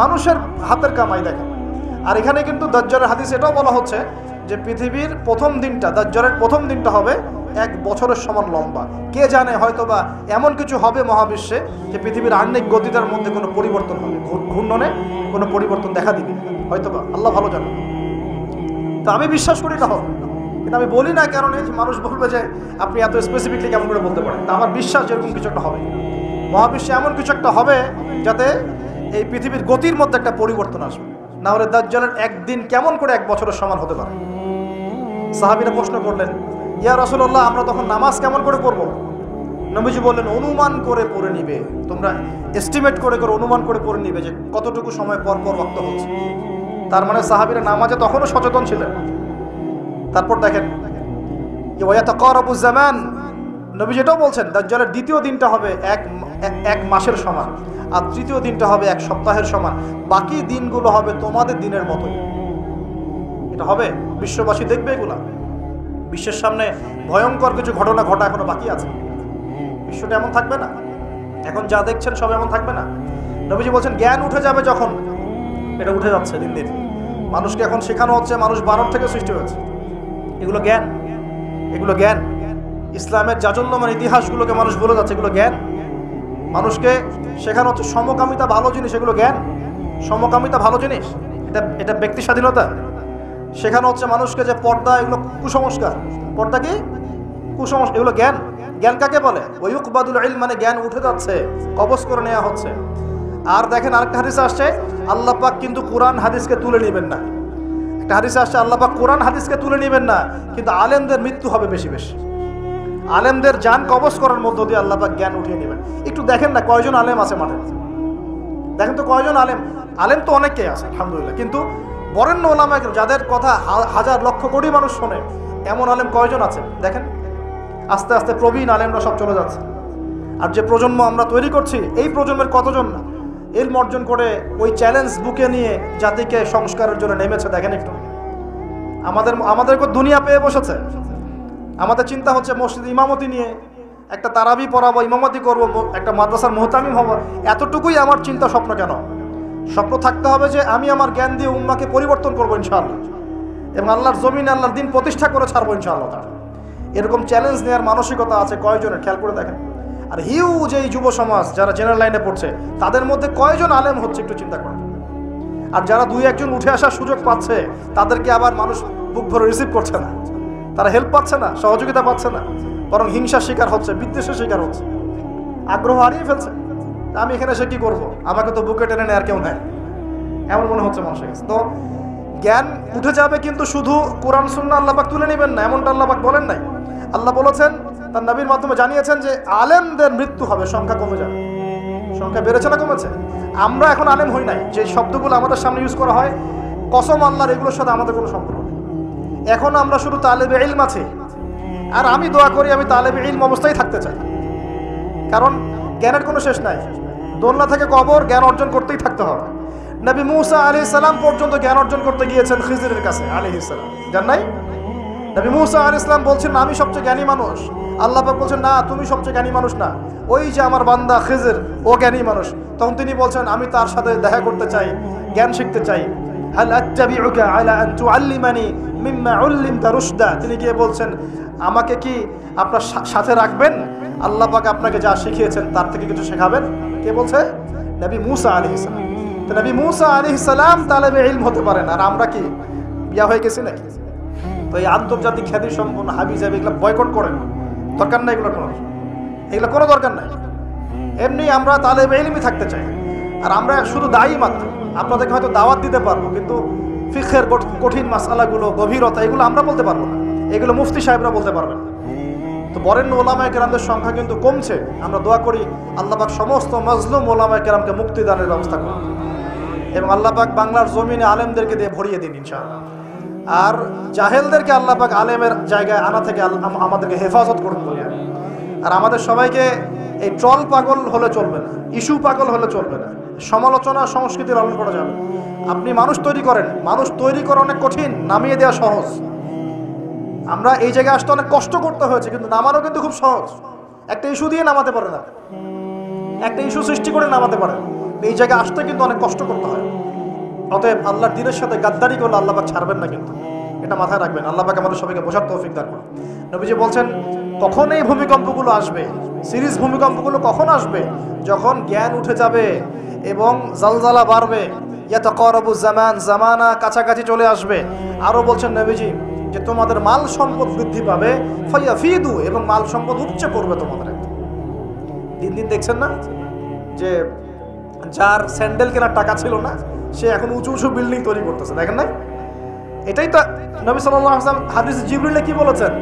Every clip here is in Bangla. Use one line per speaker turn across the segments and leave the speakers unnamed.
মানুষের হাতের কামাই দেখেন। আর এখানে কিন্তু দাজ্জালের হাদিস এটাও বলা হচ্ছে যে পৃথিবীর প্রথম দিনটা, দাজ্জালের প্রথম দিনটা হবে 1 বছরের সমান লম্বা। কে জানে, হয়তোবা এমন কিছু হবে মহাবিশ্বে যে পৃথিবীর আহ্নিক গতিটার মধ্যে কোনো পরিবর্তন হবে, ঘূর্ণনে কোনো পরিবর্তন দেখা দিবে, হয়তোবা, আল্লাহ ভালো জানে। তো আমি বিশ্বাস করি এটা হবে, কিন্তু আমি বলি না, কারণ এই মানুষ বলবে যে আপনি এত স্পেসিফিকলি কেমন করে বলতে পারেন। তা আমার বিশ্বাস যেরকম কিছু একটা হবে, মহাবিশ্বে এমন কিছু একটা হবে যাতে এই পৃথিবীর গতির মধ্যে একটা পরিবর্তন আসবে। না হলে দাজ্জালের একদিন কেমন করে 1 বছরের সমান হতে পারে? সাহাবীরা প্রশ্ন করলেন, ইয়া রাসূলুল্লাহ, আমরা তখন নামাজ কেমন করে পড়ব? নবীজি বললেন, অনুমান করে পড়ে নিবে, তোমরা এস্টিমেট করে করে অনুমান করে পড়ে নিবে যে কতটুকু সময় পর পর ওয়াক্ত হচ্ছে। তার মানে সাহাবীরা নামাজে তখনও সচেতন ছিলেন। তারপর দেখেন, ওয়ায়াতাকারাবুজ জামান, নবীজি এটাও বলছেন দাজ্জালের দ্বিতীয় দিনটা হবে এক মাসের সমান, আর তৃতীয় দিনটা হবে 1 সপ্তাহের সমান, বাকি দিনগুলো হবে তোমাদের দিনের মতোই। এটা হবে, বিশ্ববাসী দেখবে এগুলা। বিশ্বের সামনে ভয়ঙ্কর কিছু ঘটনা ঘটা এখনো বাকি আছে। বিশ্বটা এমন থাকবে না, এখন যা দেখছেন সব এমন থাকবে না। নবীজি বলছেন জ্ঞান উঠে যাবে যখন, এটা উঠে যাচ্ছে দিন দিন। মানুষকে এখন শেখানো হচ্ছে মানুষ বানর থেকে সৃষ্টি হয়েছে, এগুলো জ্ঞান, এগুলো জ্ঞান। ইসলামের জাজল্যমান ইতিহাসগুলোকে মানুষ বলে যাচ্ছে, এগুলো জ্ঞান। মানুষকে শেখানো হচ্ছে সমকামিতা ভালো জিনিস, এগুলো জ্ঞান। সমকামিতা ভালো জিনিস, এটা ব্যক্তি স্বাধীনতা। শেখানো হচ্ছে মানুষকে যে পর্দা এগুলো কুসংস্কার, পর্দা কি কুসংস্কার, এগুলো জ্ঞান। জ্ঞান কাকে বলে? ওয়ায়ুকবাদুল ইলম, মানে জ্ঞান উঠে যাচ্ছে, কবজ করে নেওয়া হচ্ছে। আর দেখেন আরেকটা হাদিস আসছে, আল্লাহ পাক কিন্তু কোরআন হাদিসকে তুলে নেবেন না। একটা হাদিসে আসছে আল্লাহ পাক কোরআন হাদিসকে তুলে নেবেন না, কিন্তু আলেমদের মৃত্যু হবে বেশি বেশি। আলেমদের জান কবজ করার মধ্য দিয়ে আল্লাহ পাক জ্ঞান উঠিয়ে নেবেন। একটু দেখেন না কয়জন আলেম আছে মাঠে, দেখেন তো কয়জন আলেম। আলেম তো অনেকেই আছে আলহামদুলিল্লাহ, কিন্তু বরেণ্য ওলামা যাদের কথা হাজার লক্ষ কোটি মানুষ শোনে, এমন আলেম কয়জন আছে দেখেন। আস্তে আস্তে প্রবীণ আলেমরা সব চলে যাচ্ছে। আর যে প্রজন্ম আমরা তৈরি করছি, এই প্রজন্মের কতজন ইলম অর্জন করে ওই চ্যালেঞ্জ বুকে নিয়ে জাতিকে সংস্কারের জন্য নেমেছে দেখেন একটু। আমাদেরকে দুনিয়া পেয়ে বসেছে। আমাদের চিন্তা হচ্ছে মসজিদ ইমামতি নিয়ে, একটা তারাবি পড়াবো, ইমামতি করবো, একটা মাদ্রাসার মুহতামিম হবো, এতটুকুই আমার চিন্তা স্বপ্ন। কেন? স্বপ্ন থাকতে হবে যে আমি আমার জ্ঞান দিয়ে উম্মাকে পরিবর্তন করবো ইনশাআল্লাহ, এবং আল্লাহর জমিনে আল্লাহর দিন প্রতিষ্ঠা করে ছাড়বো ইনশাআল্লাহ। এরকম চ্যালেঞ্জ নেওয়ার মানসিকতা আছে কয়জনের, খেয়াল করে দেখেন। আর হিউজ এই যুব সমাজ যারা জেনারেল লাইনে পড়ছে, তাদের মধ্যে কয়জন আলেম হচ্ছে একটু চিন্তা করেন। আর যারা 2-1 উঠে আসার সুযোগ পাচ্ছে, তাদেরকে আবার মানুষ বুক ভরে রিসিভ করছে না, তারা হেল্প পাচ্ছে না, সহযোগিতা পাচ্ছে না, বরং হিংসার শিকার হচ্ছে, বিদ্বেষের শিকার হচ্ছে, আগ্রহ হারিয়ে ফেলছে। আমি এখানে এসে কি করবো, আমাকে তো বুকে টেনে নেয় আর কেউ নেয়, এমন মনে হচ্ছে মানুষের কাছে। তো জ্ঞান উঠে যাবে, কিন্তু শুধু কোরআন সুন্নাহ আল্লাহ পাক তুলে নেবেন না, এমনটা আল্লাহ পাক বলেন নাই। আল্লাহ বলেছেন, তার নবীর মাধ্যমে জানিয়েছেন যে আলেমদের মৃত্যু হবে, সংখ্যা কমে যাবে। সংখ্যা বেড়েছে না কমেছে? আমরা এখন আলেম হই নাই, যে শব্দগুলো আমাদের সামনে ইউজ করা হয়, কসম আল্লাহর, এগুলোর সাথে আমাদের কোনো সম্পর্ক নেই। এখন আমরা শুধু তালেবে ইলম আছি। আর আমি দোয়া করি আমি তালেবে ইলম অবস্থায় থাকতে চাই, কারণ জ্ঞানের কোনো শেষ নাই। দোলনা থেকে কবর, জ্ঞান অর্জন করতেই থাকতে হবে। নবী মুসা আলাইহিস সালাম পর্যন্ত জ্ঞান অর্জন করতে গিয়েছেন খিজিরের কাছে আলাইহিস সালাম, জান নাই? নবী মুসা আলাইহিস সালাম বলছেন আমি সবচেয়ে জ্ঞানী মানুষ, আল্লাহ পাক বলছেন না, তুমি সবচেয়ে জ্ঞানী মানুষ না, ওই যে আমার বান্দা খিজির, ও জ্ঞানী মানুষ। তখন তিনি বলছেন আমি তার সাথে দেখা করতে চাই, জ্ঞান শিখতে চাই। হাল আত্তাবিউকা আলা আন তুআল্লিমানি মিম্মা উল্লিমতা রুশদা, তিনি গিয়ে বলছেন আমাকে কি আপনার সাথে রাখবেন, আল্লাহ পাক আপনাকে যা শিখিয়েছেন তার থেকে কিছু শেখাবেন? কে বলছে? নবী মুসা আলাইহিস সালাম। তো নবী মুসা আলাইহিস সালাম তালেবে ইলম হতে পারেন, আর আমরা কি বিয়া হয়ে গেছি নাকি? তো এই আন্তর্জাতিক খ্যাতি সম্পন্ন হাবি জাবি এগুলো বয়কট করেন, দরকার নাই, এগুলো কোনো দরকার নাই। এমনি আমরা তালেবে ইলমই থাকতে চাই। আর আমরা শুধু দায়ী মাত্র, আপনাদেরকে হয়তো দাওয়াত দিতে পারবো, কিন্তু ফিকহের কঠিন মাসআলাগুলো, গভীরতা, এগুলো আমরা বলতে পারবো না, এগুলো মুফতি সাহেবরা বলতে পারবেন। তো বরেণ্য ওলামায়ে কেরামদের সংখ্যা কিন্তু কমছে। আমরা দোয়া করি আল্লাহ পাক সমস্ত মাজলুম ওলামায়ে কেরামকে মুক্তিদানের ব্যবস্থা করুন, এবং আল্লাহ পাক বাংলার জমিনে আলেমদেরকে দিয়ে ভরিয়ে দিন ইনশাআল্লাহ। আর জাহেলদেরকে আল্লাহ পাক আলেমের জায়গায় আনা থেকে আমাদেরকে হেফাজত করুন বলি। আর আমাদের সবাইকে এই ট্রল পাগল হলে চলবে না, ইস্যু পাগল হলে চলবে না, সমালোচনা সংস্কৃতি লালন করা যাবে। আপনি মানুষ তৈরি করেন, মানুষ তৈরি করা অনেক কঠিন, নামিয়ে দেওয়া সহজ। আমরা এই জায়গায় আসতে অনেক কষ্ট করতে হয়েছে, কিন্তু নামানো কিন্তু খুব সহজ। একটা ইস্যু দিয়ে নামাতে পারে না, একটা ইস্যু সৃষ্টি করে নামাতে পারে, এই জায়গায় আসতে কিন্তু অনেক কষ্ট করতে হয়। অতএব আল্লাহর দ্বীনের সাথে গাদ্দারি করলে আল্লাহ পাক ছাড়বেন না, কিন্তু এটা মাথায় রাখবেন। আল্লাহ পাক আমাদের সবাইকে বোঝার তৌফিক দান করুন। নবীজি বলছেন কখন এই ভূমিকম্পগুলো আসবে, সিরিজ ভূমিকম্পগুলো কখন আসবে? যখন জ্ঞান উঠে যাবে এবং জালজালা বাড়বে, ইয়াতাকারাবু জামান, জামানা কাছাকাছি চলে আসবে। আরও বলছেন নবীজি যে তোমাদের মাল সম্পদ বৃদ্ধি পাবে, ফায়াফিদু, এবং মাল সম্পদ উপচে পড়বে তোমাদের। দিন দিন দেখছেন না যে যার স্যান্ডেল কেনার টাকা ছিল না সে এখন উঁচু উঁচু বিল্ডিং তৈরি করতেছে, দেখেন না? এটাই তো নবী সাল্লাল্লাহু আলাইহি ওয়াসাল্লাম হাদিস জিবরিলে কি বলেছেন?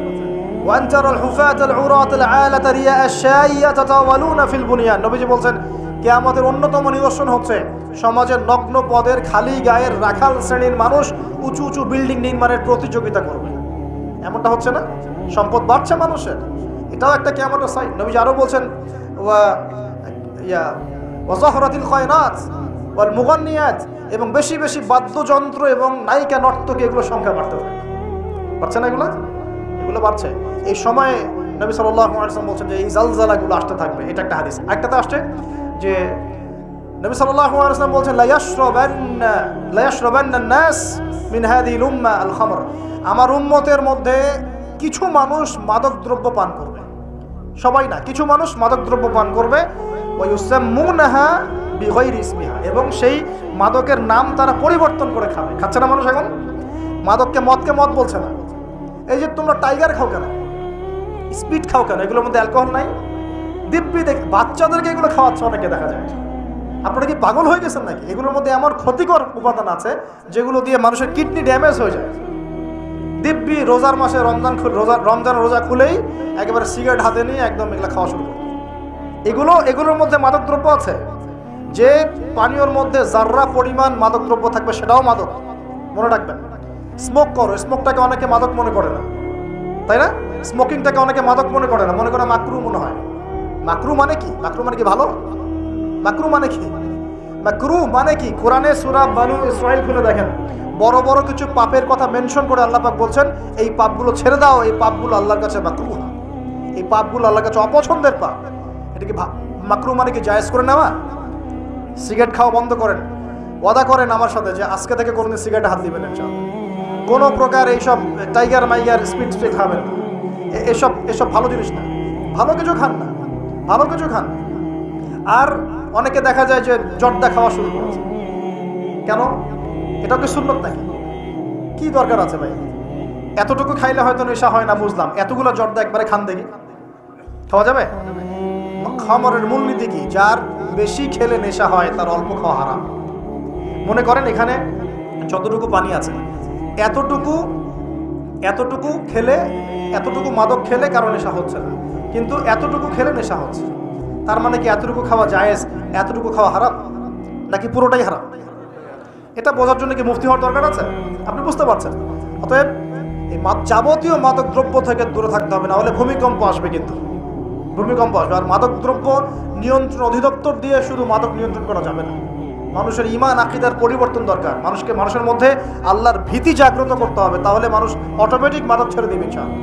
ওয়ান তারাল হুফাতাল উরাতাল আলাতা রিয়া আশ-শাইয়া তাতাওয়ালুনা ফিল বুনিয়ান। নবীজি বলছেন কিয়ামতের অন্যতম নিদর্শন হচ্ছে সমাজের নগ্ন পদের খালি গায়ের রাখাল শ্রেণীর মানুষ উঁচু উঁচু বিল্ডিং নির্মাণের প্রতিযোগিতা করবে। এমনটা হচ্ছে না? সম্পদ বাড়ছে মানুষের, এটাও একটা কিয়ামতের সাইন। নবীজি আরও বলছেন ওয়াজাহরাতিল খায়নাত ওয়াল মুগান্নিয়াত, এবং বেশি বেশি বাদ্যযন্ত্র এবং নায়িকা নর্তকী এগুলোর সংখ্যা বাড়তে থাকে। বাড়ছে না? এগুলো বাড়ছে। এই সময়ে নবী সাল্লাল্লাহু আলাইহি ওয়াসাল্লাম বলছেন যে এই জালজালাগুলো আসতে থাকবে। এটা একটা হাদিস। একটাতে আসছে যে নবী সাল্লাল্লাহু আলাইহি ওয়াসাল্লাম বলছেন লা ইয়াশরাবান্না নাস মিন হাযিহিল উম্মাহ আল খামর। আমার উম্মতের মধ্যে কিছু মানুষ মাদকদ্রব্য পান করবে, সবাই না, কিছু মানুষ মাদকদ্রব্য পান করবে। ওয়া ইউসাম্মুনাহা বিগাইরি ইসমিহা, এবং সেই মাদকের নাম তারা পরিবর্তন করে খাবে। খাচ্ছে না মানুষ এখন? মদকে মদ বলছে না। এই যে তোমরা টাইগার খাও কেন, স্পিড খাও কেন, এগুলোর মধ্যে অ্যালকোহল নাই? দিব্যি বাচ্চাদেরকে এগুলো খাওয়াচ্ছে অনেকে, দেখা যায়। আপনারা কি পাগল হয়ে গেছেন নাকি? এগুলোর মধ্যে এমন ক্ষতিকর উপাদান আছে যেগুলো দিয়ে মানুষের কিডনি ড্যামেজ হয়ে যায়। দিব্যি রোজার মাসে রমজান রোজা খুলেই একেবারে সিগারেট হাতে নিয়ে একদম এগুলো খাওয়া শুরু করে। এগুলোর মধ্যে মাদকদ্রব্য আছে। যে পানীয়র মধ্যে যার্রা পরিমাণ মাদকদ্রব্য থাকবে সেটাও মাদক, মনে রাখবেন। স্মোক করো, স্মোকটাকে অনেকে মাদক মনে করে না, তাই না? স্মোকিংটাকে অনেকে মাদক মনে করে না, মনে করে মাকরু মনে হয়। মাকরু মানে কি? মাকরু মানে কি ভালো? মাকরু মানে কি? মাকরু মানে কি? কোরআনে সূরা বানু ইসরাঈল খুলে দেখেন, বড় বড় কিছু পাপের কথা মেনশন করে আল্লাহ পাক বলছেন এই পাপগুলো ছেড়ে দাও, এই পাপগুলো আল্লাহর কাছে মাকরু, এই পাপগুলো আল্লাহর কাছে অপছন্দের পাপ। এটা কি মাকরু মানে কি জায়েজ করে নেওয়া? সিগারেট খাওয়া বন্ধ করেন, ওয়াদা করেন আমার সাথে যে আজকে থেকে কোনোদিন সিগারেটে হাত দিবেন না, কোনো প্রকার এইসব টাইগার মাইগার স্পিড খাবেন না। এসব ভালো জিনিস না, ভালো কিছু খান না, ভালো কিছু খান। আর অনেকে দেখা যায় যে জর্দা খাওয়া শুরু করেছে। কেন? এটাও কি সুন্নত নাকি? কি দরকার আছে ভাই? এতটুকু খাইলে হয়তো নেশা হয় না, বুঝলাম। এতগুলো জর্দা একবারে খান দেখি, খাওয়া যাবে? খামরের মূলনীতি কি? যার বেশি খেলে নেশা হয় তার অল্প খাওয়া হারাম। মনে করেন এখানে যতটুকু পানি আছে এতটুকু খেলে, এতটুকু মাদক খেলে কারো নেশা হচ্ছে না, কিন্তু এতটুকু খেলে নেশা হচ্ছে। তার মানে কি এতটুকু খাওয়া জায়েজ, এতটুকু খাওয়া হারাম, নাকি পুরোটাই হারাম? এটা বোঝার জন্য কি মুফতি হওয়ার দরকার আছে? আপনি বুঝতে পারছেন? অতএব এই যাবতীয় মাদক দ্রব্য থেকে দূরে থাকতে হবে, না হলে ভূমিকম্প আসবে। কিন্তু ভূমিকম্প আসবে। আর মাদক দ্রব্য নিয়ন্ত্রণ অধিদপ্তর দিয়ে শুধু মাদক নিয়ন্ত্রণ করা যাবে না। মানুষের ঈমান আকীদার পরিবর্তন দরকার। মানুষের মধ্যে আল্লাহর ভীতি জাগ্রত করতে হবে, তাহলে মানুষ অটোমেটিক মাদক ছেড়ে দিবে ইনশাআল্লাহ।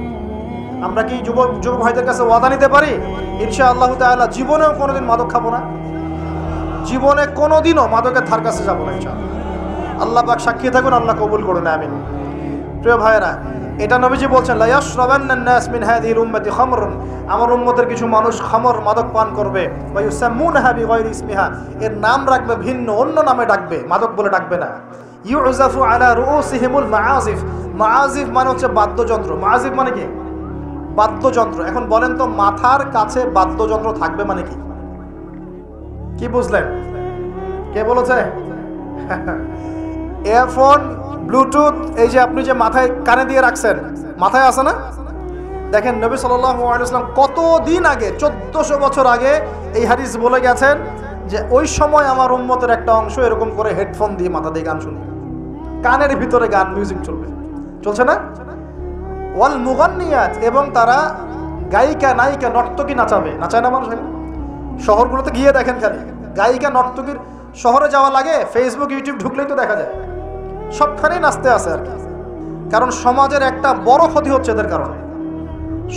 আমরা কি যুবক ভাইদের কাছে ওয়াদা নিতে পারি ইনশাআল্লাহু তাআলা জীবনেও কোনোদিন মাদক খাবো না, জীবনে কোনোদিনও মাদকের ধার কাছে যাবো না ইনশাআল্লাহ। আল্লাহ পাক সাক্ষী থাকুন, আল্লাহ কবুল করুন, আমিন। প্রিয় ভাইয়েরা, এটা নবীজি বলছেন লা ইয়াশরাবান্নান নাস মিন হাযিহিল উম্মতি খামরুন, আমার উম্মতের কিছু মানুষ খামর মাদক পান করবে। ওয়া ইউসাম্মুনাহা বিগাইরি ইসমিহা, এর নাম রাখবে ভিন্ন, অন্য নামে ডাকবে, মাদক বলে ডাকবে না। ইউযাফু আলা রুউসিহিমুল মাআজিফ, মাআজিফ মানে হচ্ছে বাদ্যযন্ত্র। মাআজিফ মানে কি? বাদ্যযন্ত্র। এখন বলেন তো মাথার কাছে বাদ্যযন্ত্র থাকবে মানে কি? কি বুঝলেন? কে বলেছে? ইয়ারফোন, ব্লুটুথ, এই যে আপনি যে মাথায় কানে দিয়ে রাখছেন, মাথায় আছে না? দেখেন নবী সাল্লাল্লাহু আলাইহি ওয়াসাল্লাম কতদিন আগে, 1400 বছর আগে এই হাদিস বলে গেছেন যে ওই সময় আমার উম্মতের একটা অংশ এরকম করে হেডফোন দিয়ে মাথা দিয়ে গান শুনবে, কানের ভিতরে গান মিউজিক চলছে না? ওয়াল মুগান্নিয়াত, এবং তারা গায়িকা নায়িকা নর্তকী নাচায় না মানুষ? শহরগুলোতে গিয়ে দেখেন, খালি গায়িকা নর্তকীর শহরে যাওয়া লাগে, ফেসবুক ইউটিউব ঢুকলেই তো দেখা যায়, সবখানেই নাচতে আছে আর কি। কারণ সমাজের একটা বড় ক্ষতি হচ্ছে এদের কারণে,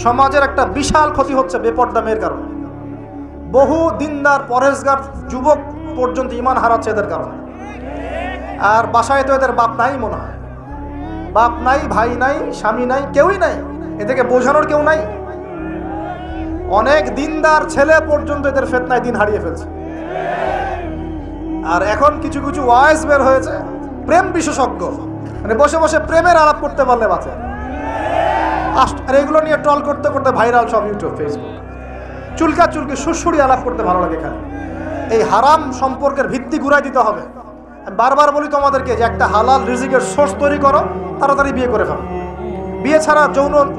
সমাজের একটা বিশাল ক্ষতি হচ্ছে বেপর্দা মেয়ের কারণে। বহু দিনদার পরহেজগার যুবক পর্যন্ত ঈমান হারাচ্ছে এদের কারণে। আর বাসায় তো এদের বাপ নাই মনে হয়, বাপ নাই, ভাই নাই, স্বামী নাই, কেউই নাই, এদেরকে বোঝানোর কেউ নাই। অনেক দিনদার ছেলে পর্যন্ত এদের ফিতনায় দিন হারিয়ে ফেলছে। আর এখন কিছু কিছু ওয়াইজ বের হয়েছে, প্রেম বিশেষজ্ঞ, মানে বসে বসে প্রেমের আলাপ করতে পারলে বাঁচে। আর এগুলো নিয়ে ট্রল করতে করতে ভাইরাল সব ইউটিউব, ফেসবুক, চুলকা চুলকি সুরসুরি আলাপ করতে ভালো লাগে খালি। এই হারাম সম্পর্কের ভিত্তি ঘুরাই দিতে হবে। আমি বারবার বলি তোমাদেরকে যে একটা হালাল রিজিকের সোর্স তৈরি করো, তাড়াতাড়ি বিয়ে করে ফেলো। বিয়ে ছাড়া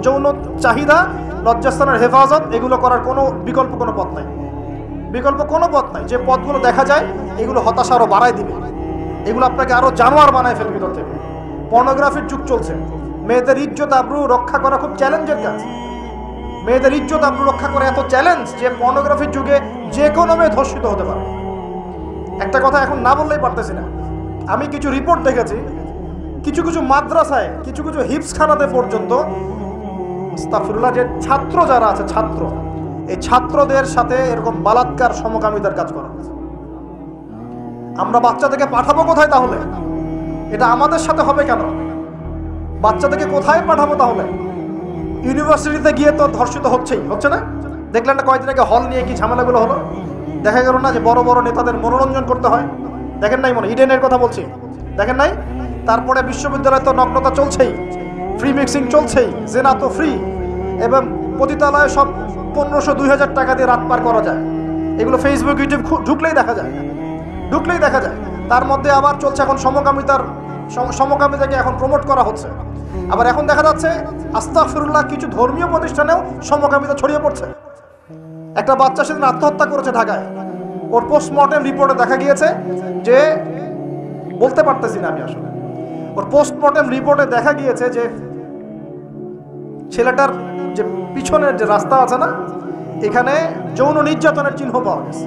যৌন চাহিদা, লজ্জাস্থানের হেফাজত, এগুলো করার কোনো বিকল্প কোনো পথ নাই, বিকল্প কোনো পথ নাই। যে পথগুলো দেখা যায় এগুলো হতাশা আরও বাড়ায় দিবে, এগুলো আপনাকে আরও জানোয়ার বানায় ফেলবে ভিতর থেকে। পর্নোগ্রাফির যুগ চলছে, মেয়েদের ইজ্জত আবরু রক্ষা করা খুব চ্যালেঞ্জের কাজ। মেয়েদের ইজ্জত আবরু রক্ষা করা এত চ্যালেঞ্জ যে পর্নোগ্রাফির যুগে যে কোনো মেয়ে ধর্ষিত হতে পারে। একটা কথা এখন না বললেই পারতেছি না, আমি কিছু রিপোর্ট দেখেছি, কিছু কিছু মাদ্রাসায়, কিছু কিছু হিফজখানাতে পর্যন্ত আস্তাগফিরুল্লাহ, যে ছাত্র যারা আছে, ছাত্র, এই ছাত্রদের সাথে এরকম বালাৎকার সমকামিতার কাজ করা হচ্ছে। আমরা বাচ্চাদেরকে পাঠাবো কোথায় তাহলে? এটা আমাদের সাথে হবে কেন? বাচ্চাদেরকে কোথায় পাঠাবো তাহলে? ইউনিভার্সিটিতে গিয়ে তো ধর্ষিত হচ্ছে না? দেখলেন না কয়েকদিন আগে হল নিয়ে কি ঝামেলাগুলো হলো? দেখা গেল না যে বড় বড় নেতাদের মনোরঞ্জন করতে হয়? দেখেন নাই মনে, ইডেনের কথা বলছি, দেখেন নাই? তারপরে বিশ্ববিদ্যালয়ে তো নগ্নতা চলছেই, ফ্রি মিক্সিং চলছেই, জেনা তো ফ্রি, এবং পতিতালয়ে সব 1500-2000 টাকা দিয়ে রাত পার করা যায়। এগুলো ফেসবুক, ইউটিউব ঢুকলেই দেখা যায়। তার মধ্যে আবার চলছে এখন সমকামিতাকে এখন প্রমোট করা হচ্ছে। আবার এখন দেখা যাচ্ছে আস্তাগফিরুল্লাহ, কিছু ধর্মীয় প্রতিষ্ঠানেও সমকামিতা ছড়িয়ে পড়ছে। একটা বাচ্চা সেদিন আত্মহত্যা করেছে ঢাকায়, ওর পোস্টমর্টেম রিপোর্টে দেখা গিয়েছে যে, বলতে পারতেছি না আমি আসলে, ওর পোস্টমর্টেম রিপোর্টে দেখা গিয়েছে যে ছেলেটার যে পিছনের যে রাস্তা আছে না, এখানে যৌন নির্যাতনের চিহ্ন পাওয়া গেছে।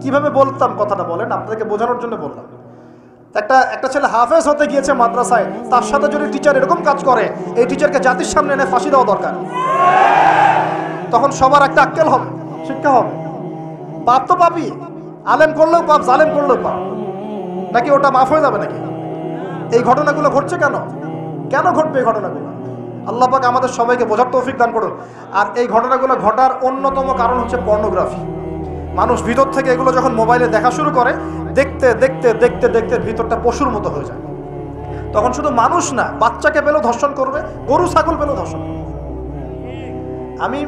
কিভাবে বলতাম কথাটা বলেন, আপনাদেরকে বোঝানোর জন্য বললাম। একটা ছেলে হাফেজ হতে গিয়েছে মাদ্রাসায়, তার সাথে যদি টিচার এরকম কাজ করে, এই টিচারকে জাতির সামনে এনে ফাঁসি দেওয়া দরকার। তখন সবার একটা আক্কেল হবে, শিক্ষা হবে। পাপ তো পাপই, আলেম করলেও পাপ, জালেম করলেও পাপ, নাকি ওটা মাফ হয়ে যাবে নাকি? এই ঘটনাগুলো ঘটছে কেন ঘটবে এই ঘটনাগুলো? আল্লাহ পাক আমাদের সবাইকে বোঝার তৌফিক দান করুন। আর এই ঘটনাগুলো ঘটার অন্যতম কারণ হচ্ছে পর্নোগ্রাফি। মানুষ ভিতর থেকে এগুলো যখন মোবাইলে দেখা শুরু করে, দেখতে দেখতে দেখতে দেখতে ভিতরটা পশুর মতো হয়ে যায়। তখন শুধু মানুষ না, বাচ্চাকে পেলেও ধর্ষণ করবে, গরু ছাগল পেলেও ধর্ষণ করবে। আমি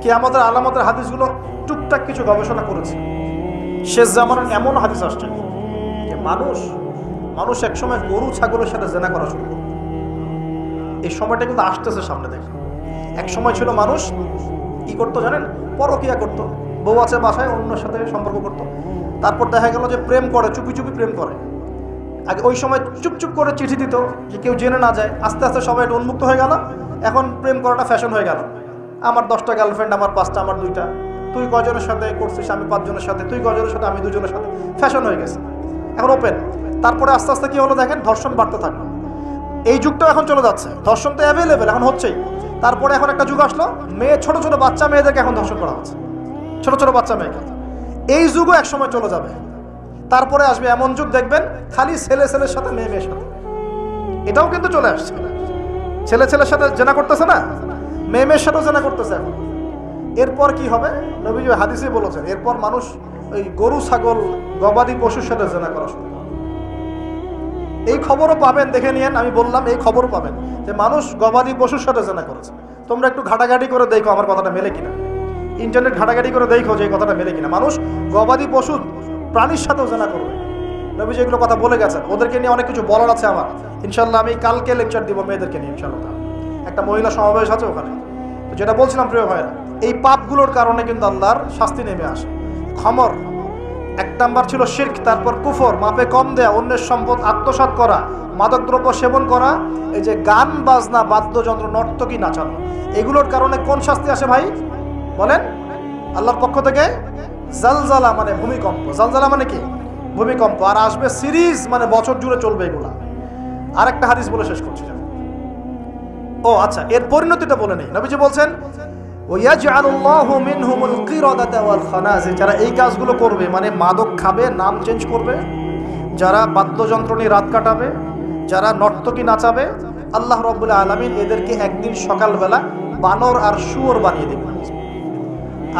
কিয়ামতের আলামতের হাদিসগুলো টুকটাক কিছু গবেষণা করেছি। শেষ জামানার এমন হাদিস আসছে যে মানুষ একসময় গরু ছাগলের সাথে জেনা করা শুরু করবে। এই সময়টা কিন্তু আসতেছে সামনে দেখে। এক সময় ছিল মানুষ কি করতো জানেন? পরকিয়া করতো, বউ আছে বাসায়, অন্যের সাথে সম্পর্ক করতো। তারপর দেখা গেল যে প্রেম করে, চুপি চুপি প্রেম করে। আগে ওই সময় চুপচুপ করে চিঠি দিত যে কেউ জেনে না যায়। আস্তে আস্তে সবাই একটু উন্মুক্ত হয়ে গেল। এখন প্রেম করাটা ফ্যাশন হয়ে গেল। আমার 10টা গার্লফ্রেন্ড, আমার 5টা, আমার 2টা, তুই কয়জনের সাথে করছিস, আমি 5 জনের সাথে, তুই কয়জনের সাথে, আমি 2 জনের সাথে, ফ্যাশন হয়ে গেছে, এখন ওপেন। তারপরে আস্তে আস্তে কি হলো দেখেন, ধর্ষণ বাড়তে থাকলো। এই যুগটাও এখন চলে যাচ্ছে, ধর্ষণ তো অ্যাভেলেবেল এখন হচ্ছেই। তারপরে এখন একটা যুগ আসলো, ছোট ছোট বাচ্চা মেয়েদেরকে এখন ধর্ষণ করা হচ্ছে, ছোট ছোট বাচ্চা মেয়েকে। এই যুগও এক সময় চলে যাবে। তারপরে আসবে এমন যুগ দেখবেন খালি ছেলের সাথে মেয়ের সাথে। এটাও কিন্তু চলে আসছে, ছেলের সাথে জেনা করতেছে না, মেয়ের সাথেও জেনা করতেছে এখন। এরপর কি হবে? নবীজি হাদিসে বলেছেন, এরপর মানুষ ওই গরু ছাগল গবাদি পশুর সাথে জেনা করা শুরু করে। এই খবরও পাবেন, দেখে নিয়েন। আমি বললাম এই খবরও পাবেন যে মানুষ গবাদি পশুর সাথে জেনা করেছে। তোমরা একটু ঘাটাঘাটি করে দেখো আমার কথাটা মেলে কিনা, ইন্টারনেট ঘাটাঘাটি করে দেখো যে এই কথাটা মেলে কিনা। মানুষ গবাদি পশু প্রাণীর সাথেও জেনা করবে। নবীজি এগুলো কথা বলে গেছেন। ওদেরকে নিয়ে অনেক কিছু বলার আছে আমার, ইনশাল্লাহ আমি কালকে লেকচার দিব মেয়েদেরকে নিয়ে ইনশাল্লাহ। একটা মহিলা সমাবেশ আছে ওখানে। তো যেটা বলছিলাম প্রিয় ভাইরা, এই পাপগুলোর কারণে কিন্তু আল্লাহর শাস্তি নেমে আসে। খমর 1 নাম্বার ছিল শিরক, তারপর কুফর, মাপে কম দেয়া, অন্যের সম্পদ আত্মসাৎ করা, মাদকদ্রব্য সেবন করা, এই যে গান বাজনা, বাদ্যযন্ত্র, নর্তকী, নাচানো, এগুলোর কারণে কোন শাস্তি আসে ভাই বলেন? আল্লাহর পক্ষ থেকে জালজালা মানে ভূমিকম্প। জালজালা মানে কি? ভূমিকম্প। আর আসবে সিরিজ, মানে বছর জুড়ে চলবে এগুলা। আর একটা হাদিস বলে শেষ করছি। ও আচ্ছা, এর পরিণতিটা বলে নেই। নবীজি বলছেন ওয়াজআলুল্লাহু মিনহুমুল কিরাদাতা ওয়াল খানাজির, যারা এই কাজগুলো করবে মানে মাদক খাবে, নাম চেঞ্জ করবে, যারা বাদ্যযন্ত্র নিয়ে রাত কাটাবে, যারা নর্তকী নাচাবে, আল্লাহ রাব্বুল আলামিন এদেরকে একদিন সকালবেলা বানর আর শুয়োর বানিয়ে দেবেন।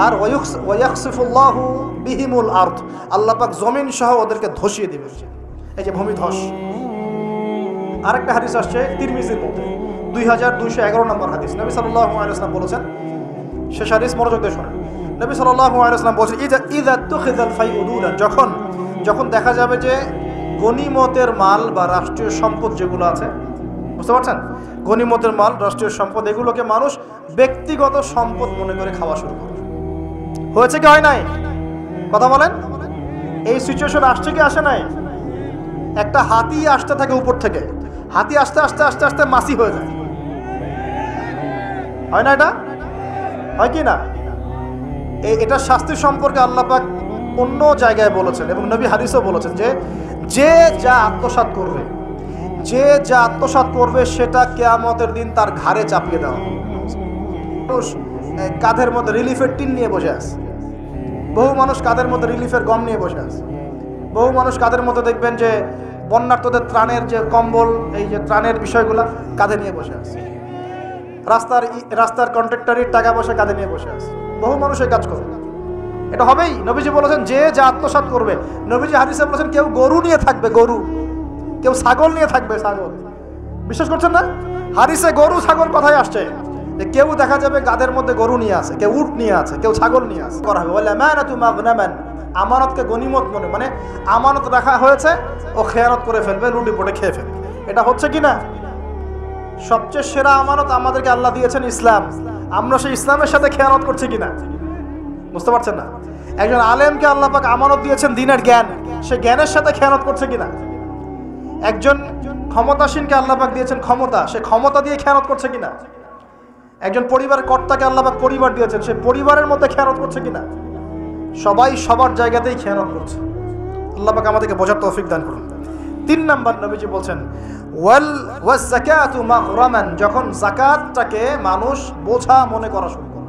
আর ওয়ায়াখসিফুল্লাহু বিহিমুল আরদ, আল্লাহ পাক জমিন সহ ওদেরকে ধসিয়ে দেবেন, এই যে ভূমিধস। আরেকটা হাদিস আসছে তিরমিজির মধ্যে 2211 নম্বর হাদিস। নবী সাল্লাল্লাহু আলাইহি ওয়াসাল্লাম বলেছেন, শেষ হাদিস মনোযোগ দিয়ে শুনুন। নবী সাল্লাল্লাহু আলাইহি ওয়াসাল্লাম বলেছেন, ইযা তুখিযাল ফাইউদুলা, যখন দেখা যাবে যে গনিমতের মাল বা রাষ্ট্রীয় সম্পদ যেগুলো আছে, বুঝতে পারছেন, গনিমতের মাল, রাষ্ট্রীয় সম্পদ, এগুলোকে মানুষ ব্যক্তিগত সম্পদ মনে করে খাওয়া শুরু করে। হয়েছে কি হয় নাই? কথা বলেন। এই সিচুয়েশন আসছে কি আসে নাই? একটা হাতি আসতে থাকে উপর থেকে, হাতি আস্তে আস্তে আস্তে আস্তে মাছি হয়ে যায়, হয় না? এটা হয় কি না? এটা শাস্তি সম্পর্কে আল্লাহ পাক অন্য জায়গায় বলেছেন এবং নবী হাদিসও বলেছেন যে যা আত্মসাৎ করবে সেটা কিয়ামতের দিন তার ঘাড়ে চাপিয়ে দেওয়া। মানুষ কাঁধের মধ্যে রিলিফের টিন নিয়ে বসে আছে, বহু মানুষ কাঁধের মধ্যে রিলিফের গম নিয়ে বসে আছে, বহু মানুষ কাঁধের মধ্যে দেখবেন যে বন্যার্তদের ত্রাণের যে কম্বল, এই যে ত্রাণের বিষয়গুলো কাঁধে নিয়ে বসে আছে, রাস্তার কন্ট্রাক্টরের টাকা পয়সা কাঁধে নিয়ে বসে আছে, বহু মানুষ এই কাজ করে। এটা হবেই। নবীজি বলেছেন যে যা আত্মসাৎ করবে। নবীজি হাদিসে বলেছেন কেউ গরু নিয়ে থাকবে, গরু, কেউ ছাগল নিয়ে থাকবে, ছাগল। বিশ্বাস করছেন না? হাদিসে গরু ছাগল কথাই আসছে, যে কেউ দেখা যাবে গাদের মধ্যে গরু নিয়ে আছে, কেউ উট নিয়ে আছে, কেউ ছাগল নিয়ে আছে। করা হবে ওয়াল আমানাতু মাগনামান, আমানতকে গনিমত মানে আমানত রাখা হয়েছে, ও খেয়ানত করে ফেলবে, লুটি পটে খেয়ে ফেলবে। এটা হচ্ছে কি না? সবচেয়ে সেরা আমানত আমাদেরকে আল্লাহ দিয়েছেন ইসলাম, আমরা সেই ইসলামের সাথে খেয়ানত করছি কিনা বুঝতে পারছেন না? একজন আলেমকে আল্লাহ পাক আমানত দিয়েছেন দ্বীনের জ্ঞান, সে জ্ঞানের সাথে খেয়ানত করছে কিনা? একজন ক্ষমতাসীনকে আল্লাহ পাক দিয়েছেন ক্ষমতা, সে ক্ষমতা দিয়ে খেয়ানত করছে কিনা? একজন পরিবারের কর্তাকে আল্লাহ পাক পরিবার দিয়েছেন, সে পরিবারের মধ্যে খেয়ানত করছে কিনা? সবাই সবার জায়গাতেই খেয়ানত করছে। আল্লাহ পাক আমাদেরকে বোঝার তৌফিক দান করুন। 3 নাম্বার নবীজি বলছেন ওয়াজ যাকাতু মাগরামান, যখন যাকাতটাকে মানুষ বোঝা মনে করা শুরু করে,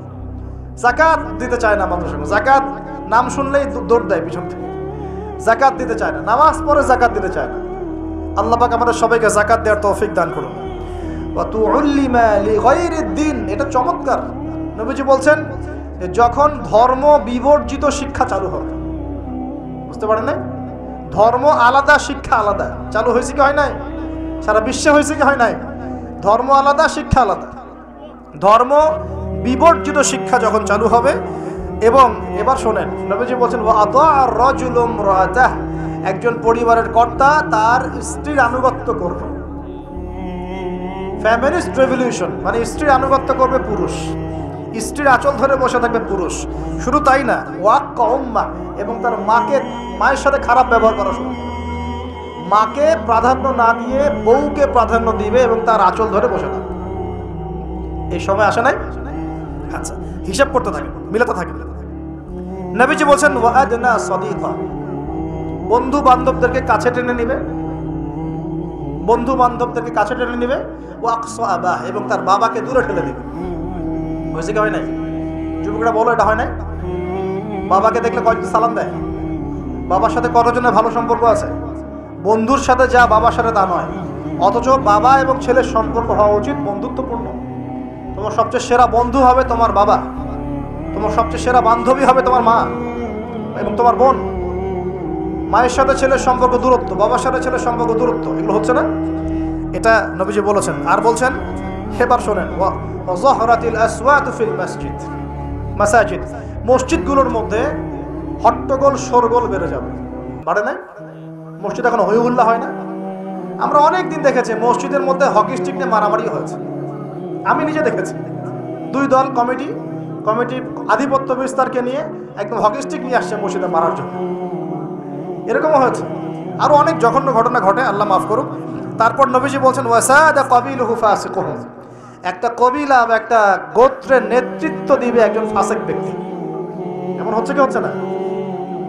যাকাত দিতে চায় না মানুষ, যাকাত নাম শুনলেই দৌড় দেয় পিছন থেকে, যাকাত দিতে চায় না, নামাজ পড়ে যাকাত দিতে চায় না। আল্লাহ পাক আমাদের সবাইকে যাকাত দেওয়ার তৌফিক দান করুন। ওয়া তুউল্লিমা লিগাইরিদ দ্বীন, এটা চমৎকার। নবীজি বলছেন যে যখন ধর্ম বিবর্জিত শিক্ষা চালু হবে, বুঝতে পারেন না? ধর্ম আলাদা, শিক্ষা আলাদা চালু হয়েছে কি হয় নাই? সারা বিশ্বে হয়েছে কি হয় নাই? ধর্ম আলাদা, শিক্ষা আলাদা। ধর্ম বিবর্জিত শিক্ষা যখন চালু হবে, এবং এবার শোনেন, নবীজি বলছেন ওয়া আতাআর রাজুলু ইমরাতাহ, একজন পরিবারের কর্তা তার স্ত্রীর আনুগত্য করবে। ফ্যামিলিস্ট রেভলিউশন মানে স্ত্রীর আনুগত্য করবে পুরুষ, স্ত্রীর আঁচল ধরে বসে থাকবে পুরুষ। শুধু তাই না, ওয়াক্কা উম্মাহ, এবং তার মায়ের সাথে খারাপ ব্যবহার করা শুরু করবে। মাকে প্রাধান্য না দিয়ে বউকে প্রাধান্য দিবে এবং তার আঁচল ধরে বসে থাকবে। এই সময় আসে নাই? আচ্ছা, হিসাব করতে থাকে, মিলাতে থাকে। নবীজি বলছেন ওয়াদনা সাদিকা, বন্ধু বান্ধবদেরকে কাছে টেনে নিবে, বন্ধু বান্ধবদেরকে কাছে টেনে নিবে। ওয়াকসা আবাহ, এবং তার বাবাকে দূরে ঠেলে দিবে। হয়েছে কি হয় নাই? যুবকরা বলো, এটা হয় নাই? বাবাকে দেখলে কয়েকজন সালাম দেয়, বাবার সাথে কতজনের ভালো সম্পর্ক আছে? বন্ধুর সাথে যা বাবার সাথে তা নয়। অথচ বাবা এবং ছেলের সম্পর্ক হওয়া উচিত বন্ধুত্বপূর্ণ। তোমার সবচেয়ে সেরা বন্ধু হবে তোমার বাবা, তোমার সবচেয়ে সেরা বান্ধবী হবে তোমার মা এবং তোমার বোন। মায়ের সাথে ছেলের সম্পর্ক দূরত্ব, বাবার সাথে ছেলের সম্পর্ক দূরত্ব, এগুলো হচ্ছে না? এটা নবীজি বলেছেন। আর বলছেন, এবার শোনেন, ওয়াযহরাতিল আসওয়াতু ফিল মাসাজিদ, মসজিদগুলোর মধ্যে হট্টগোল শোরগোল বেড়ে যাবে। বাড়ে নাই? মসজিদ এখন হইহুল্লা হয় না? আমরা অনেক দিন দেখেছি মসজিদের মধ্যে হকি স্টিক নিয়ে মারামারি হয়েছে, আমি নিজে দেখেছি। 2 দল কমিটি আধিপত্য বিস্তারকে নিয়ে একদম হকি স্টিক নিয়ে আসছে মসজিদে মারার জন্য, এরকমও হয়েছে। আরো অনেক জঘন্য ঘটনা ঘটে, আল্লাহ মাফ করুক। তারপর নবীজি বলছেন ওয়াসাদা কাবিলুহু ফাসিকুহুম, একটা কবিলা বা একটা গোত্রের নেতৃত্ব দিবে একজন ফাসিক ব্যক্তি। এমন হচ্ছে কি হচ্ছে না?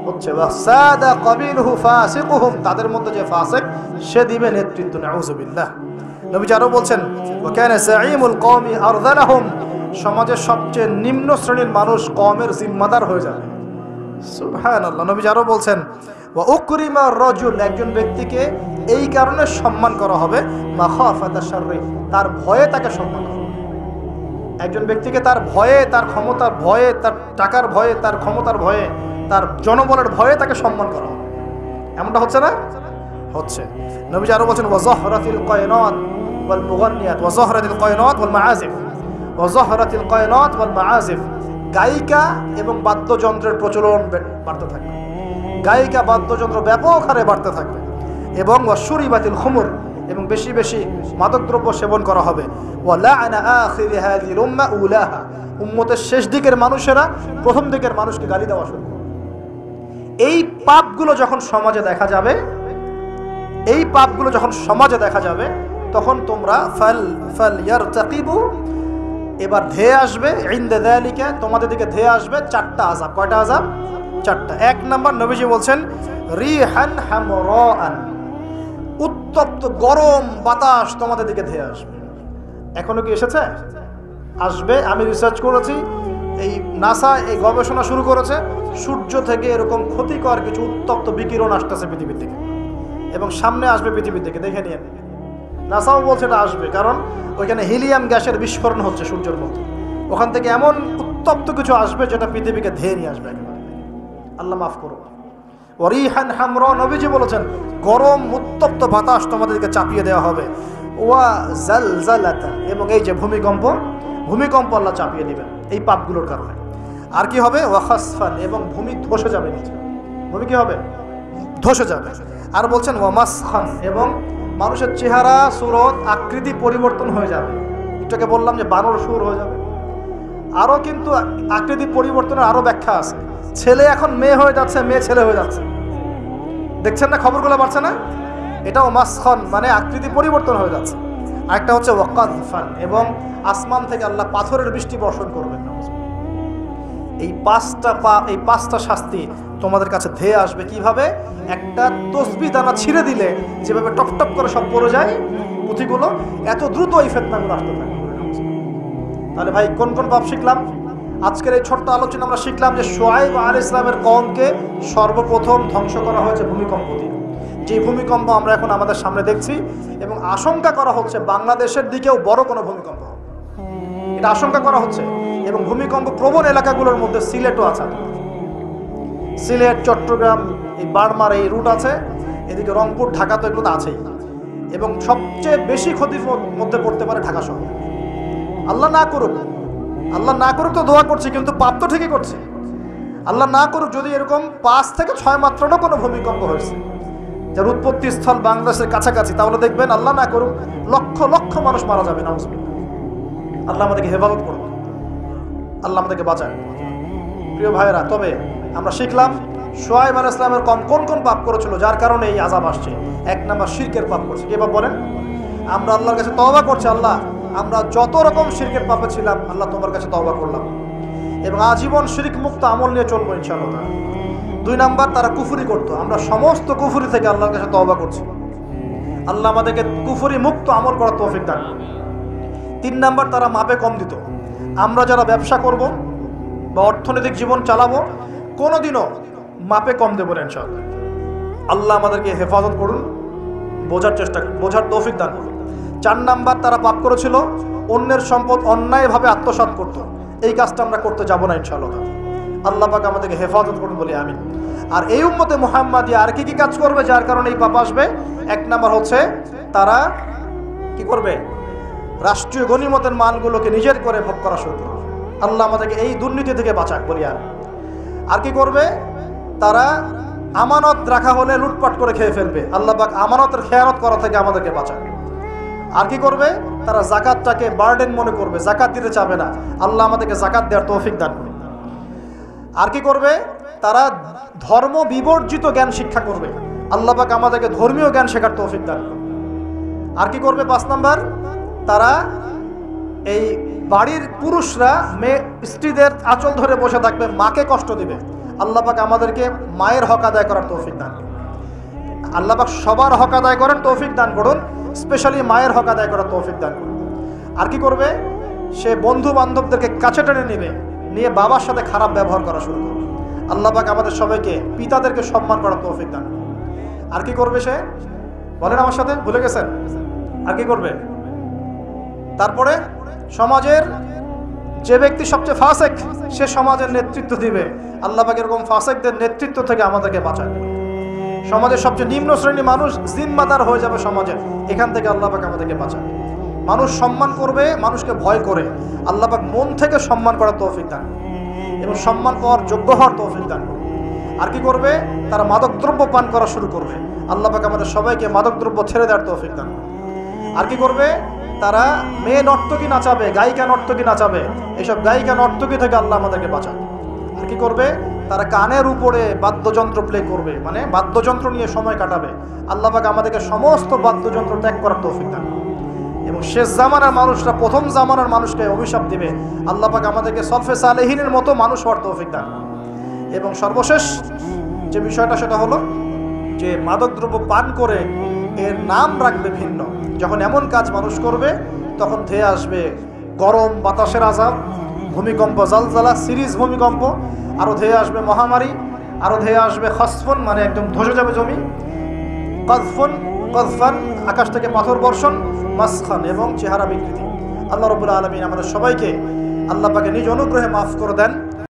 হচ্ছে। ওয়াসাদা কাবিলুহু ফাসিকুহুম, তাদের মধ্যে যে ফাসিক সে দিবে নেতৃত্ব। নাউযুবিল্লাহ। নবীজি আরো বলছেন ওয়া কানা সাঈমুল কওমি আরযালাহুম সমাজের সবচেয়ে নিম্ন শ্রেণীর মানুষ কওমের জিম্মাদার হয়ে যাবে। সুবহানাল্লাহ। নবী আরো বলছেন ওয়া উকরিমা রাজুল, একজন ব্যক্তিকে এই কারণে সম্মান করা হবে মাখাফাতা শাররি, তার ভয়ে তাকে সম্মান করা হবে। একজন ব্যক্তিকে তার ভয়ে, তার ক্ষমতার ভয়ে, তার টাকার ভয়ে, তার ক্ষমতার ভয়ে, তার জনবলের ভয়ে তাকে সম্মান করা হবে। এমনটা হচ্ছে না? হচ্ছে। নবী আরো বলছেন ওয়া যাহরাতিল কায়নাত ওয়াল মুগান্নিয়াত ওয়া যাহরাতিল কায়নাত ওয়াল মাআজিফ ওয়া যাহরাতিল কায়নাত ওয়াল মাআজিফ, গায়িকা এবং বাদ্যযন্ত্রের প্রচলন বাড়তে থাকবে। গায়িকা বাদ্যযন্ত্র ব্যাপক হারে বাড়তে থাকবে। এবং ওয়া শুরিবাতিল খুমুর, এবং বেশি বেশি মাদকদ্রব্য সেবন করা হবে। ওয়া লা'না আখিরি হাযিহিল উম্মাহ উলাহা, উম্মতের শেষ দিকের মানুষেরা প্রথম দিকের মানুষকে গালি দেওয়া শুরু করবে। এই পাপগুলো যখন সমাজে দেখা যাবে, এই পাপগুলো যখন সমাজে দেখা যাবে, তখন তোমরা ফাল ইয়ারতাকিবু, এবার ধেয়ে আসবে ইনদা যালিকা, তোমাদের দিকে ধেয়ে আসবে চারটা আযাব। কয়টা আযাব? চারটা। এক নাম্বার, নবীজি বলছেন রিহান হামরাআন, উত্তপ্ত গরম বাতাস তোমাদের দিকে ধেয়ে আসবে। এখনো কি এসেছে? আসবে। আমি রিসার্চ করেছি, এই নাসা এই গবেষণা শুরু করেছে, সূর্য থেকে এরকম ক্ষতিকর কিছু উত্তপ্ত বিকিরণ আসতেছে পৃথিবীর দিকে, এবং সামনে আসবে পৃথিবীর দিকে, দেখে নিয়ে। নাসাও বলছে এটা আসবে, কারণ ওইখানে হিলিয়াম গ্যাসের বিস্ফোরণ হচ্ছে সূর্যের মধ্যে। ওখান থেকে এমন উত্তপ্ত কিছু আসবে যেটা পৃথিবীকে ধেয়ে নিয়ে আসবে একেবারে। আল্লাহ মাফ করো। ওয়ারিহান হামরা, নবীজি বলেছেন গরম উত্তপ্ত বাতাস তোমাদেরকে চাপিয়ে দেওয়া হবে। ওয়া জালজালাতা, এবং এই যে ভূমিকম্প, ভূমিকম্প আল্লাহ চাপিয়ে দিবেন এই পাপগুলোর কারণে। আর কি হবে? ওয়া খাসফান, এবং ভূমি ধসে যাবে নিচে। ভূমি কি হবে? ধসে যাবে। আর বলছেন ওয়া মাসখান, এবং মানুষের চেহারা, সুরত, আকৃতি পরিবর্তন হয়ে যাবে। এটাকে বললাম যে বানর সুর হয়ে যাবে। আরও কিন্তু আকৃতি পরিবর্তনের আরও ব্যাখ্যা আছে। ছেলে এখন মেয়ে হয়ে যাচ্ছে, মেয়ে ছেলে হয়ে যাচ্ছে। দেখছেন না খবরগুলো বাড়ছে না? এটাও মাসখান, মানে আকৃতি পরিবর্তন হয়ে যাচ্ছে। আরেকটা হচ্ছে ওয়াকাযফান, এবং আসমান থেকে আল্লাহ পাথরের বৃষ্টি বর্ষণ করবেন। এই পাঁচটা শাস্তি তোমাদের কাছে ধেয়ে আসবে। কিভাবে? একটা তসবিহ দানা ছিঁড়ে দিলে যেভাবে টপ টপ করে সব পড়ে যায় পুঁথিগুলো, এত দ্রুত এই ফিতনাগুলো আসতে থাকে। তাহলে ভাই কোন কোন পাপ শিখলাম? আজকের এই ছোট্ট আলোচনা আমরা শিখলাম যে শুআয়ব আলাইহিস সালামের কওমকে সর্বপ্রথম ধ্বংস করা হয়েছে ভূমিকম্প দিয়ে। যে ভূমিকম্প আমরা এখন আমাদের সামনে দেখছি, এবং আশঙ্কা করা হচ্ছে বাংলাদেশের দিকেও বড় কোনো ভূমিকম্প হবে, এটা আশঙ্কা করা হচ্ছে। এবং ভূমিকম্প প্রবণ এলাকাগুলোর মধ্যে সিলেটও আছে। সিলেট, চট্টগ্রাম, এই বার্মার এই রুট আছে, এদিকে রংপুর, ঢাকা তো এগুলো তো আছেই। এবং সবচেয়ে বেশি ক্ষতির মধ্যে পড়তে পারে ঢাকা শহর। আল্লাহ না করুক, আল্লাহ না করুক তো দোয়া করছি, কিন্তু পাপ তো ঠিকই করছে। আল্লাহ না করুক যদি এরকম 5 থেকে 6 মাত্রারও কোনো ভূমিকম্প হয়েছে যার উৎপত্তি স্থল বাংলাদেশের কাছাকাছি, তাহলে দেখবেন আল্লাহ না করুক লক্ষ লক্ষ মানুষ মারা যাবে। নাউজুবিল্লাহ। আল্লাহ আমাদেরকে হেফাজত করুন, আল্লাহ আমাদেরকে বাঁচান। প্রিয় ভাইয়েরা, তবে আমরা শিখলাম শুআয়ব আলাইহিস সালামের কওম কোন কোন পাপ করেছিল যার কারণে এই আযাব আসছে। এক নাম্বার, শিরকের পাপ করছে। কি পাপ বলেন? আমরা আল্লাহর কাছে তওবা করছি, আল্লাহ আমরা যত রকম শিরকের পাপে ছিলাম আল্লাহ তোমার কাছে তওবা করলাম, এবং আজীবন শিরক মুক্ত আমল নিয়ে চলবো ইনশাআল্লাহ। 2 নাম্বার, তারা কুফরি করতো, আমরা সমস্ত কুফরি থেকে আল্লাহর কাছে তওবা করছি, আল্লাহ আমাদেরকে কুফরি মুক্ত আমল করার তৌফিক দান। 3 নাম্বার, তারা মাপে কম দিত। আমরা যারা ব্যবসা করব বা অর্থনৈতিক জীবন চালাবো, কোনোদিনও মাপে কম দেবো না ইনশাআল্লাহ। আল্লাহ আমাদেরকে হেফাজত করুন, বোঝার তৌফিক দান করুন। 4 নাম্বার, তারা পাপ করেছিল অন্যের সম্পদ অন্যায়ভাবে আত্মসাৎ করত। এই কাজটা আমরা করতে যাব না ইনশাআল্লাহ। আল্লাহ পাক আমাদেরকে হেফাজত করুন বলি আমিন। আর এই উম্মতে মুহাম্মাদিয়া আর কি কি কাজ করবে যার কারণে এই পাপ আসবে? 1 নাম্বার হচ্ছে তারা কি করবে? রাষ্ট্রীয় গনিমতের মালগুলোকে নিজের করে ভোগ করা শুরু করবে। আল্লাহ আমাদেরকে এই দুর্নীতি থেকে বাঁচাক বলি আমি। আর কি করবে? তারা আমানত রাখা হলে লুটপাট করে খেয়ে ফেলবে। আল্লাহ পাক আমানতের খেয়ানত করা থেকে আমাদেরকে বাঁচাক। আর কি করবে? তারা যাকাতটাকে বার্ডেন মনে করবে, যাকাত দিতে চাবে না। আল্লাহ আমাদেরকে যাকাত দেওয়ার তৌফিক দান করুন। আর কি করবে? তারা ধর্ম বিবর্জিত জ্ঞান শিক্ষা করবে। আল্লাহ পাক আমাদেরকে ধর্মীয় জ্ঞান শেখার তৌফিক দান করুন। আর কি করবে? 5 নাম্বার, তারা এই বাড়ির পুরুষরা স্ত্রীদের আঁচল ধরে বসে থাকবে, মাকে কষ্ট দিবে। আল্লাহ পাক আমাদেরকে মায়ের হক আদায় করার তৌফিক দান করুন। আল্লাহ পাক সবার হক আদায় করেন, তৌফিক দান করুন, স্পেশালি মায়ের হক আদায় করার তৌফিক দান করুন। আর কি করবে? সে বন্ধু বান্ধবদেরকে কাছে টেনে নেবে, নিয়ে বাবার সাথে খারাপ ব্যবহার করা শুরু করবে। আল্লাহ পাক আমাদের সবাইকে পিতাদেরকে সম্মান করার তৌফিক দান। আর কি করবে সে? বলেন আমার সাথে, ভুলে গেছেন? আর কি করবে? তারপরে সমাজের যে ব্যক্তি সবচেয়ে ফাসেক, সে সমাজের নেতৃত্ব দিবে। আল্লাহ পাক এরকম ফাসেকদের নেতৃত্ব থেকে আমাদেরকে বাঁচায়। সমাজের সবচেয়ে নিম্ন শ্রেণীর মানুষ জিম্মাদার হয়ে যাবে সমাজের, এখান থেকে আল্লাহ পাক আমাদেরকে বাঁচায়। মানুষ সম্মান করবে মানুষকে ভয় করে, আল্লাহ পাক মন থেকে সম্মান করার তৌফিক দান এবং সম্মান পাওয়ার যোগ্য হওয়ার তৌফিক দান। আর কি করবে? তারা মাদকদ্রব্য পান করা শুরু করবে। আল্লাহ পাক আমাদের সবাইকে মাদকদ্রব্য ছেড়ে দেওয়ার তৌফিক দান। আর কি করবে? তারা মেয়ে নর্তকী নাচাবে, গায়িকা নর্তকী নাচাবে। এইসব গায়িকা নর্তকী থেকে আল্লাহ আমাদেরকে বাঁচান। আর কি করবে? তারা কানের উপরে বাদ্যযন্ত্র প্লে করবে, মানে বাদ্যযন্ত্র নিয়ে সময় কাটাবে। আল্লাহ পাক আমাদেরকে সমস্ত বাদ্যযন্ত্র ত্যাগ করার তৌফিক দান। এবং শেষ জামানার মানুষরা প্রথম জামানার মানুষকে অভিশাপ দিবে। আল্লাহ পাক আমাদেরকে সলফে সালেহিনের মতো মানুষ হওয়ার তৌফিক দান। এবং সর্বশেষ যে বিষয়টা সেটা হলো যে মাদকদ্রব্য পান করে এর নাম রাখবে ভিন্ন। যখন এমন কাজ মানুষ করবে তখন ধেয়ে আসবে গরম বাতাসের আযাব, ভূমিকম্প, জালজালা, সিরিজ ভূমিকম্প, আরও ধেয়ে আসবে মহামারী, আরও ধেয়ে আসবে খসফুন, মানে একদম ধসে যাবে জমি, কজফুন, কজফান, আকাশ থেকে পাথর বর্ষণ, মাসখান এবং চেহারা বিকৃতি। আল্লাহ রাব্বুল আলামিন আমাদের সবাইকে আল্লাহ পাকে নিজ অনুগ্রহে মাফ করে দেন।